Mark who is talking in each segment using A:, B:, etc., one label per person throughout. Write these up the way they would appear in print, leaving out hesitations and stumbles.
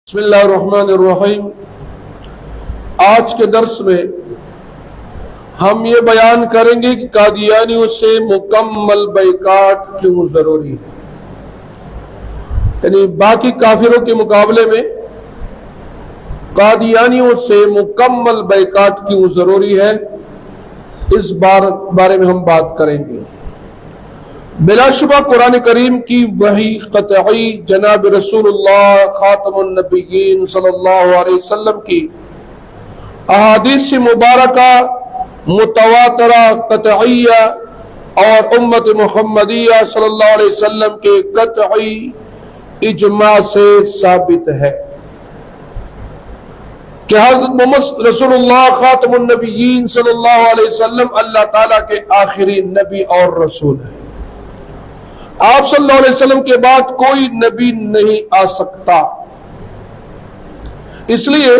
A: بسم اللہ الرحمن الرحیم۔ آج کے درس میں ہم یہ بیان کریں گے کہ قادیانیوں سے مکمل بائیکاٹ کیوں ضروری ہے، یعنی باقی کافروں کے مقابلے میں قادیانیوں سے مکمل بائیکاٹ کیوں ضروری ہے، اس بارے میں ہم بات کریں گے۔ بلا شبہ قرآن کریم کی وحی قطعی جناب رسول اللہ خاتم النبیین صلی اللہ علیہ وسلم کی احادیث مبارکہ متواترہ قطعیہ اور امت محمدیہ صلی اللہ علیہ وسلم کے قطعی اجماع سے ثابت ہے کہ حضرت محمد رسول اللہ خاتم النبیین صلی اللہ علیہ وسلم اللہ تعالیٰ کے آخری نبی اور رسول ہیں۔ آپ صلی اللہ علیہ وسلم کے بعد کوئی نبی نہیں آ سکتا، اس لیے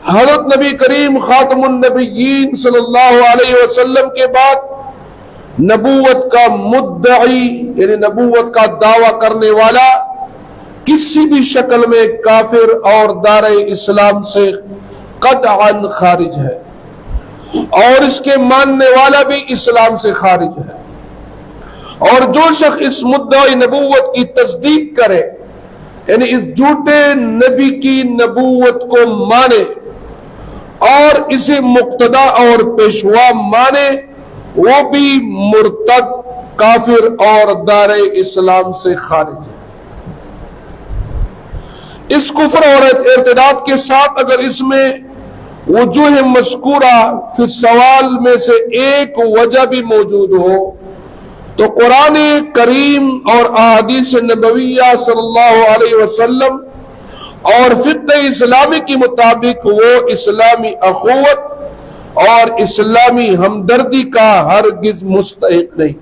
A: حضرت نبی کریم خاتم النبیین صلی اللہ علیہ وسلم کے بعد نبوت کا مدعی یعنی نبوت کا دعویٰ کرنے والا کسی بھی شکل میں کافر اور دار اسلام سے قطعاً خارج ہے، اور اس کے ماننے والا بھی اسلام سے خارج ہے۔ اور جو شخص اس مدعی نبوت کی تصدیق کرے، یعنی اس جھوٹے نبی کی نبوت کو مانے اور اسے مقتدا اور پیشوا مانے، وہ بھی مرتد، کافر اور دار اسلام سے خارج ہے۔ اس کفر اور ارتداد کے ساتھ اگر اس میں وجوہ مذکورہ فی السوال میں سے ایک وجہ بھی موجود ہو تو قرآن کریم اور احادیث نبویہ صلی اللہ علیہ وسلم اور فقہ اسلامی کے مطابق وہ اسلامی اخوت اور اسلامی ہمدردی کا ہرگز مستحق نہیں۔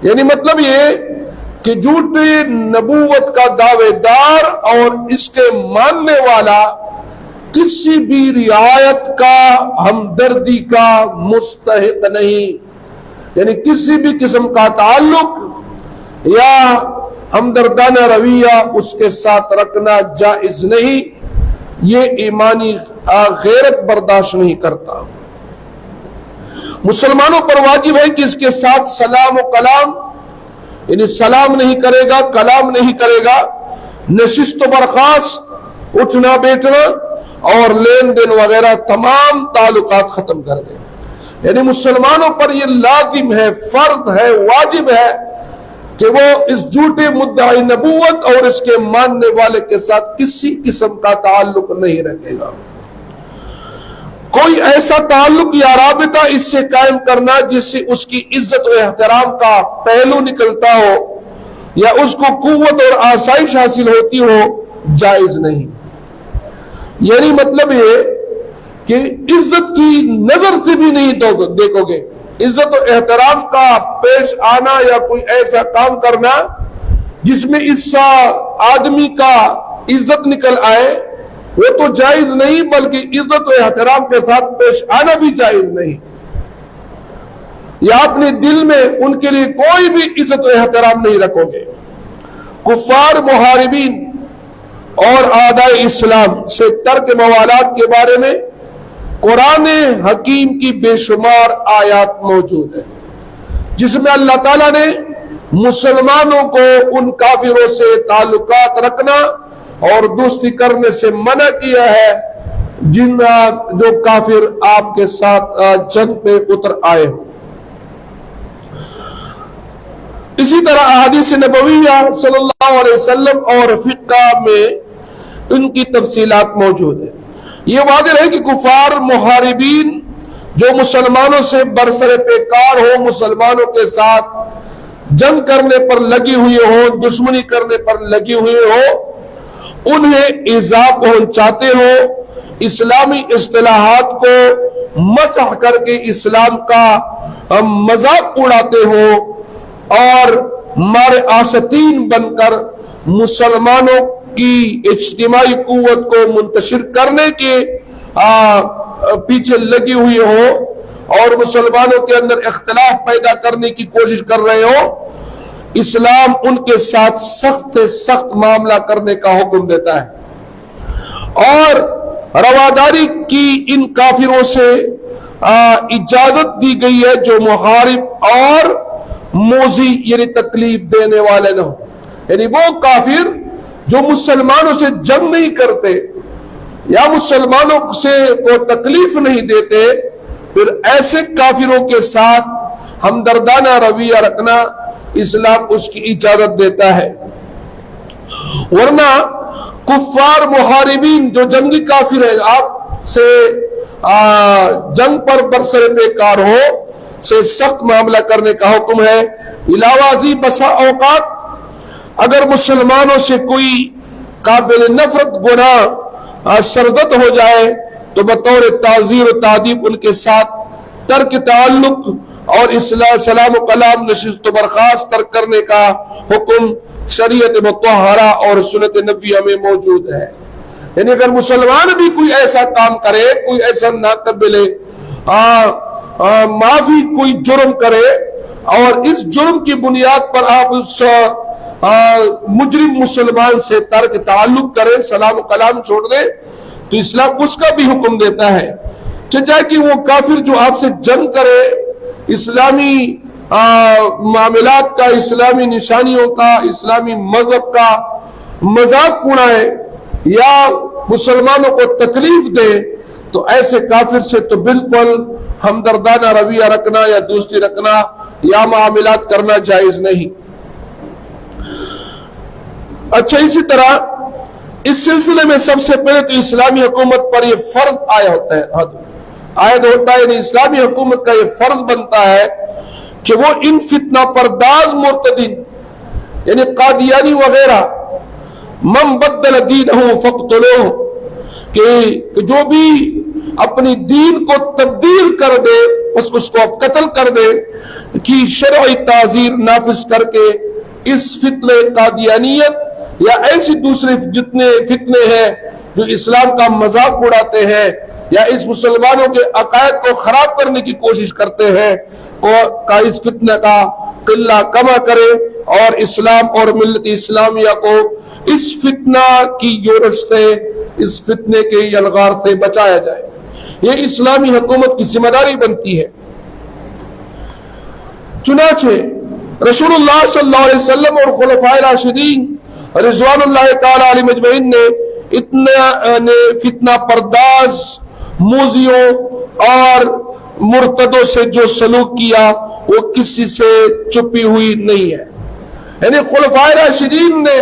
A: یعنی مطلب یہ کہ جھوٹی نبوت کا دعوے دار اور اس کے ماننے والا کسی بھی رعایت کا، ہمدردی کا مستحق نہیں، یعنی کسی بھی قسم کا تعلق یا ہمدردانہ رویہ اس کے ساتھ رکھنا جائز نہیں، یہ ایمانی غیرت برداشت نہیں کرتا۔ مسلمانوں پر واجب ہے کہ اس کے ساتھ سلام و کلام، یعنی سلام نہیں کرے گا، کلام نہیں کرے گا، نشست و برخاست، اٹھنا بیٹھنا اور لین دین وغیرہ تمام تعلقات ختم کر دے۔ یعنی مسلمانوں پر یہ لازم ہے، فرض ہے، واجب ہے کہ وہ اس جھوٹے مدعی نبوت اور اس کے ماننے والے کے ساتھ کسی قسم کا تعلق نہیں رکھے گا۔ کوئی ایسا تعلق یا رابطہ اس سے قائم کرنا جس سے اس کی عزت و احترام کا پہلو نکلتا ہو یا اس کو قوت اور آسائش حاصل ہوتی ہو، جائز نہیں۔ یعنی مطلب یہ کہ عزت کی نظر سے بھی نہیں دیکھو گے، عزت و احترام کا پیش آنا یا کوئی ایسا کام کرنا جس میں اس آدمی کا عزت نکل آئے، وہ تو جائز نہیں، بلکہ عزت و احترام کے ساتھ پیش آنا بھی جائز نہیں۔ یا اپنے دل میں ان کے لیے کوئی بھی عزت و احترام نہیں رکھو گے۔ کفار، محاربین اور اعداء اسلام سے ترک موالات کے بارے میں قرآن حکیم کی بے شمار آیات موجود ہیں، جس میں اللہ تعالیٰ نے مسلمانوں کو ان کافروں سے تعلقات رکھنا اور دوستی کرنے سے منع کیا ہے جو کافر آپ کے ساتھ جنگ پہ اتر آئے ہوں۔ اسی طرح احادیث نبویہ صلی اللہ علیہ وسلم اور فقہ میں ان کی تفصیلات موجود ہیں۔ یہ واضح ہے کہ کفار، محاربین جو مسلمانوں سے برسر پیکار ہو، مسلمانوں کے ساتھ جنگ کرنے پر لگی ہوئی ہو، دشمنی کرنے پر لگی ہوئی ہو، انہیں ایذا پہنچاتے ہو، اسلامی اصطلاحات کو مسح کر کے اسلام کا مذاق اڑاتے ہو اور مارے آستین بن کر مسلمانوں کی اجتماعی قوت کو منتشر کرنے کے پیچھے لگی ہوئی ہو اور مسلمانوں کے اندر اختلاف پیدا کرنے کی کوشش کر رہے ہو، اسلام ان کے ساتھ سخت سے سخت معاملہ کرنے کا حکم دیتا ہے۔ اور رواداری کی ان کافروں سے اجازت دی گئی ہے جو محارب اور موذی یعنی تکلیف دینے والے نہ ہو. یعنی وہ کافر جو مسلمانوں سے جنگ نہیں کرتے یا مسلمانوں سے کو تکلیف نہیں دیتے، پھر ایسے کافروں کے ساتھ ہمدردانہ رویہ رکھنا اسلام اس کی اجازت دیتا ہے. ورنہ کفار محاربین جو جنگی کافر ہیں، آپ سے جنگ پر برسر پیکار ہو سے سخت معاملہ کرنے کا حکم ہے. علاوہ ازیں بسا اوقات اگر مسلمانوں سے کوئی قابل نفرت گناہ سرزد ہو جائے تو بطور تعزیر و تادیب ان کے ساتھ ترک تعلق اور سلام و کلام نشست و برخاست ترک کرنے کا حکم شریعت مطہرہ اور سنت نبویہ میں موجود ہے. یعنی اگر مسلمان بھی کوئی ایسا کام کرے، کوئی ایسا ناقابل معافی کوئی جرم کرے اور اس جرم کی بنیاد پر آپ اس مجرم مسلمان سے ترک تعلق کریں، سلام و کلام چھوڑ دیں، تو اسلام اس کا بھی حکم دیتا ہے. چاہے کہ وہ کافر جو آپ سے جنگ کرے، اسلامی معاملات کا، اسلامی نشانیوں کا، اسلامی مذہب کا مذاق اڑائے یا مسلمانوں کو تکلیف دے، تو ایسے کافر سے تو بالکل ہمدردانہ رویہ رکھنا یا دوستی رکھنا یا معاملات کرنا جائز نہیں. اچھا، اسی طرح اس سلسلے میں سب سے پہلے تو اسلامی حکومت پر یہ فرض عائد ہوتا ہے، یعنی اسلامی حکومت کا یہ فرض بنتا ہے کہ وہ ان فتنہ پرداز مرتدین یعنی قادیانی وغیرہ من بدل دینہ فقتلوہ، کہ جو بھی اپنی دین کو تبدیل کر دے اس کو اب قتل کر دے، کی شرعی تعزیر نافذ کر کے اس فتنہ قادیانیت یا ایسی دوسرے جتنے فتنے ہیں جو اسلام کا مذاق اڑاتے ہیں یا اس مسلمانوں کے عقائد کو خراب کرنے کی کوشش کرتے ہیں، کا اس فتنہ کا قلہ کما کرے اور اسلام اور ملت اسلامیہ کو اس فتنہ کی یورش سے، اس فتنے کے یلغار سے بچایا جائے. یہ اسلامی حکومت کی ذمہ داری بنتی ہے. چنانچہ رسول اللہ صلی اللہ علیہ وسلم اور خلفائے راشدین رضوان اللہ تعالی علیہم اجمعین نے اتنا فتنہ پرداز موذیوں اور مرتدوں سے جو سلوک کیا وہ کسی سے چھپی ہوئی نہیں ہے. یعنی خلفائے راشدین نے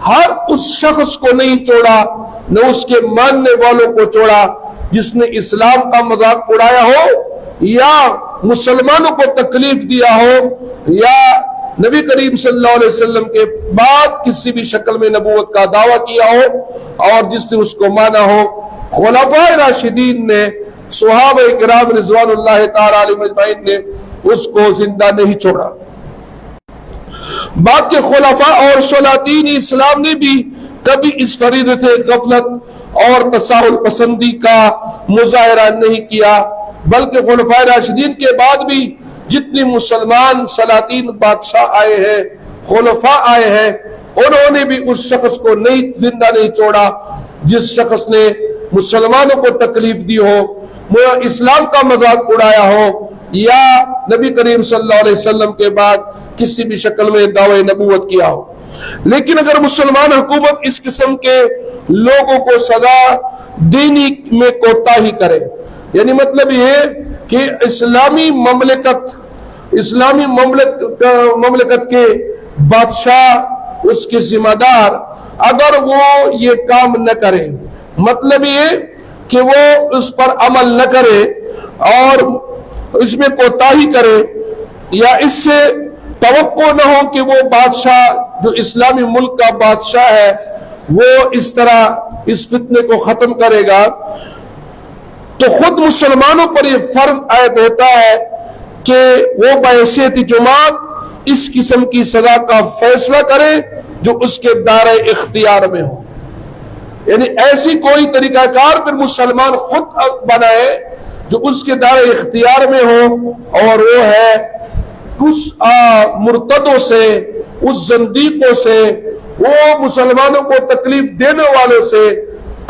A: ہر اس شخص کو نہیں چھوڑا، نہ اس کے ماننے والوں کو چھوڑا جس نے اسلام کا مذاق اڑایا ہو یا مسلمانوں کو تکلیف دیا ہو یا نبی کریم صلی اللہ علیہ وسلم کے بعد کسی بھی شکل میں نبوت کا دعویٰ کیا ہو اور جس نے اس کو مانا ہو. خلفائے راشدین نے، صحابہ کرام رضوان اللہ تعالی علیہم اجمعین نے اس کو زندہ نہیں چھوڑا. بعد کے خلفاء اور سلاطین اسلام نے بھی کبھی اس فریضے غفلت اور تساہل پسندی کا مظاہرہ نہیں کیا، بلکہ خلفائے راشدین کے بعد بھی جتنی مسلمان سلاطین بادشاہ آئے ہیں، خلفاء آئے ہیں، انہوں نے بھی اس شخص کو زندہ نہیں چھوڑا جس شخص نے مسلمانوں کو تکلیف دی ہو، اسلام کا مذاق اڑایا ہو یا نبی کریم صلی اللہ علیہ وسلم کے بعد کسی بھی شکل میں دعوی نبوت کیا ہو. لیکن اگر مسلمان حکومت اس قسم کے لوگوں کو سزا دینے میں کوتاہی کرے، یعنی مطلب یہ کہ اسلامی مملکت کے بادشاہ، اس کے ذمہ دار اگر وہ یہ کام نہ کرے، مطلب یہ کہ وہ اس پر عمل نہ کرے اور اس میں کوتاہی کرے یا اس سے توقع نہ ہو کہ وہ بادشاہ جو اسلامی ملک کا بادشاہ ہے وہ اس طرح اس فتنے کو ختم کرے گا، تو خود مسلمانوں پر یہ فرض عائد ہوتا ہے کہ وہ بحیثیت جماعت اس قسم کی سزا کا فیصلہ کرے جو اس کے دائرہ اختیار میں ہو. یعنی ایسی کوئی طریقہ کار پھر مسلمان خود بنائے جو اس کے دائرہ اختیار میں ہو، اور وہ ہے اس مرتدوں سے، اس زندیقوں سے، وہ مسلمانوں کو تکلیف دینے والوں سے،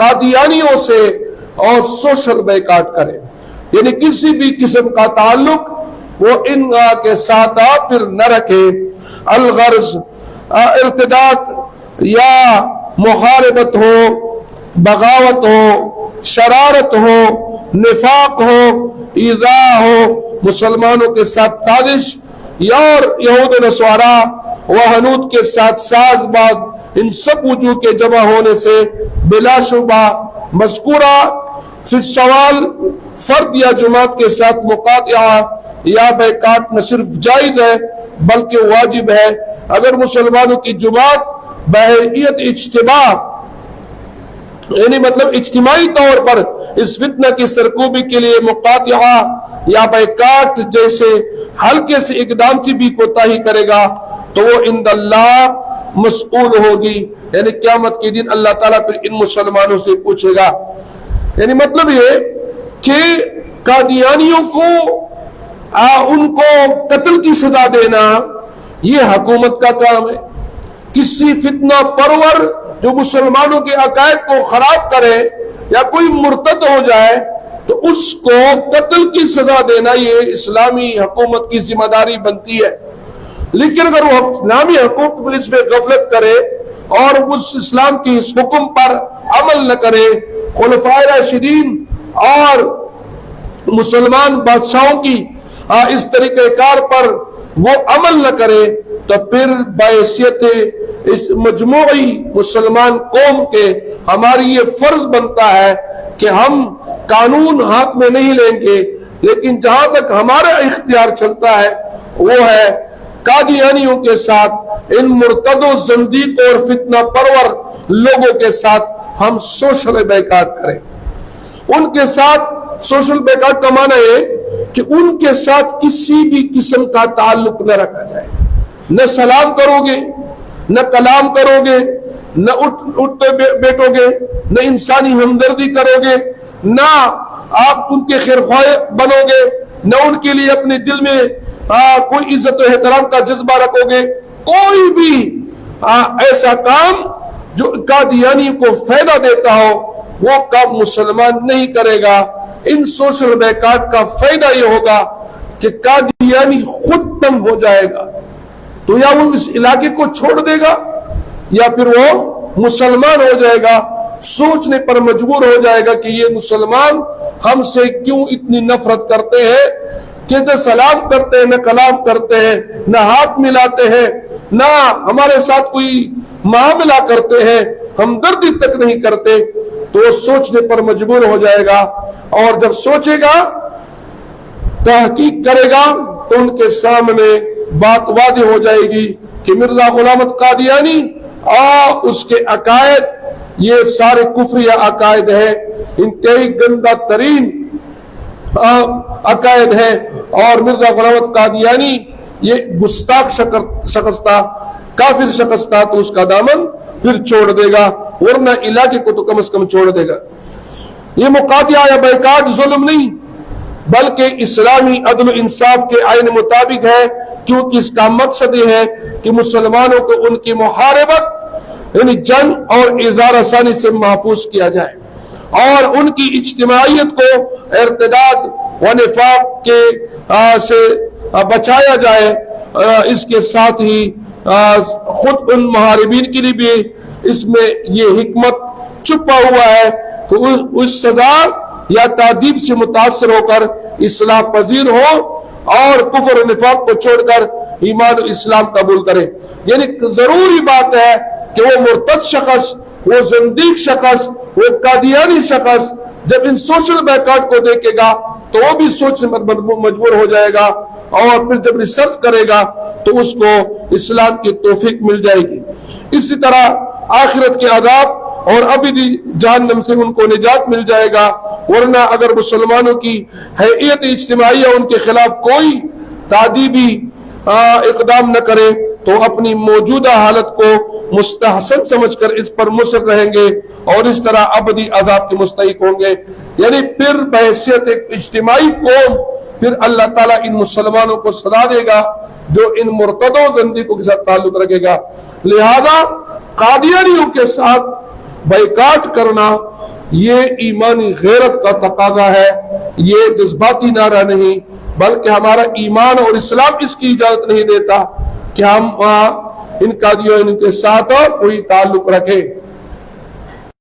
A: قادیانیوں سے اور سوشل بیکاٹ کرے، یعنی کسی بھی قسم کا تعلق وہ ان کے ساتھ پھر نہ رکھے۔ الغرض ارتداد یا محاربت ہو، بغاوت ہو، شرارت ہو، نفاق ہو، ایذاء ہو، مسلمانوں کے ساتھ سازش، یا اور یہود و نصارا و ہنود کے ساتھ ساز باز، ان سب وجوہ کے جمع ہونے سے بلا شبہ مذکورہ فی السوال فرد یا جماعت کے ساتھ مقاطعہ یا بیکاٹ نہ صرف جائز ہے بلکہ واجب ہے۔ اگر مسلمانوں کی جماعت بحیثیت اجتماع، یعنی مطلب اجتماعی طور پر اس فتنہ کی سرکوبی کے لیے مقاطعہ یا بیکاٹ جیسے ہلکے سے اقدام کی بھی کوتاہی کرے گا تو وہ عند اللہ مسئول ہوگی، یعنی قیامت کے دن اللہ تعالیٰ پھر ان مسلمانوں سے پوچھے گا۔ یعنی مطلب یہ کہ قادیانیوں کو ان کو قتل کی سزا دینا یہ حکومت کا کام ہے۔ کسی فتنہ پرور جو مسلمانوں کے عقائد کو خراب کرے یا کوئی مرتد ہو جائے تو اس کو قتل کی سزا دینا یہ اسلامی حکومت کی ذمہ داری بنتی ہے۔ لیکن اگر وہ اسلامی حکومت اس میں غفلت کرے اور اس اسلام کی اس حکم پر عمل نہ کرے، خلفائے راشدین اور مسلمان بادشاہوں کی اس طریقہ کار پر وہ عمل نہ کرے تو پھر بحیثیت اس مجموعی مسلمان قوم کے ہماری یہ فرض بنتا ہے کہ ہم قانون ہاتھ میں نہیں لیں گے، لیکن جہاں تک ہمارا اختیار چلتا ہے وہ ہے قادیانیوں کے ساتھ، ان مرتد و زندیق اور فتنہ پرور لوگوں کے ساتھ ہم سوشل بیکاٹ کریں۔ ان کے ساتھ سوشل بیکاٹ کا معنی ہے کہ ان کے ساتھ کسی بھی قسم کا تعلق نہ رکھا جائے، نہ سلام کرو گے، نہ کلام کرو گے، نہ اٹھتے بیٹھو گے، نہ انسانی ہمدردی کرو گے، نہ آپ ان کے خیرخواہ بنو گے، نہ ان کے لیے اپنے دل میں کوئی عزت و احترام کا جذبہ رکھو گے۔ کوئی بھی ایسا کام جو قادیانی کو فائدہ دیتا ہو وہ کام مسلمان نہیں کرے گا۔ ان سوشل بیکاٹ کا فائدہ یہ ہوگا کہ قادیانی خود تنگ ہو جائے گا، تو یا وہ اس علاقے کو چھوڑ دے گا یا پھر وہ مسلمان ہو جائے گا، سوچنے پر مجبور ہو جائے گا کہ یہ مسلمان ہم سے کیوں اتنی نفرت کرتے ہیں کہ نہ سلام کرتے ہیں، نہ کلام کرتے ہیں، نہ ہاتھ ملاتے ہیں، نہ ہمارے ساتھ کوئی معاملہ کرتے ہیں، ہمدردی تک نہیں کرتے، تو وہ سوچنے پر مجبور ہو جائے گا۔ اور جب سوچے گا، تحقیق کرے گا تو ان کے سامنے بات واضح ہو جائے گی کہ مرزا غلام احمد قادیانی اور اس کے عقائد یہ سارے کفریہ عقائد ہیں، انتہائی گندہ ترین عقائد ہے، اور مرزا غلام احمد قادیانی یہ گستاخ شخص تھا، کافر شخص تھا، تو اس کا دامن پھر چھوڑ دے گا، ورنہ علاقے کو تو کم از کم چھوڑ دے گا۔ یہ مقاطعہ یا بیکاٹ ظلم نہیں بلکہ اسلامی عدل و انصاف کے آئین مطابق ہے، کیونکہ اس کا مقصد یہ ہے کہ مسلمانوں کو ان کی محاربت یعنی جنگ اور ایذاء رسانی سے محفوظ کیا جائے اور ان کی اجتماعیت کو ارتداد و نفاق کے سے بچایا جائے۔ اس کے ساتھ ہی خود ان محاربین کے لیے بھی اس میں یہ حکمت چھپا ہوا ہے کہ اس سزا یا تعذیب سے متاثر ہو کر اصلاح پذیر ہو اور کفر و نفاق کو چھوڑ کر ایمان و اسلام قبول کرے۔ یعنی ضروری بات ہے کہ وہ مرتد شخص، وہ زندیق شخص، وہ قادیانی شخص جب ان سوشل بیکاٹ کو دیکھے گا تو وہ بھی سوچنے پر مجبور ہو جائے گا، اور پھر جب ریسرچ کرے گا تو اس کو اسلام کی توفیق مل جائے گی۔ اسی طرح آخرت کے عذاب اور ابدی جہنم سے ان کو نجات مل جائے گا، ورنہ اگر مسلمانوں کی حیثیت اجتماعی ان کے خلاف کوئی تعذیبی اقدام نہ کرے تو اپنی موجودہ حالت کو مستحسن سمجھ کر اس پر مصر رہیں گے اور اس طرح ابدی عذاب کے مستحق ہوں گے۔ یعنی پھر بحیثیت ایک اجتماعی قوم پھر اللہ تعالیٰ ان مسلمانوں کو سزا دے گا جو ان مرتدوں زندیقوں کے ساتھ تعلق رکھے گا۔ لہذا قادیانیوں کے ساتھ بائیکاٹ کرنا یہ ایمانی غیرت کا تقاضا ہے، یہ جذباتی نعرہ نہیں، بلکہ ہمارا ایمان اور اسلام اس کی اجازت نہیں دیتا کہ ہم ان قادیوں ان کے ساتھ کوئی تعلق رکھیں۔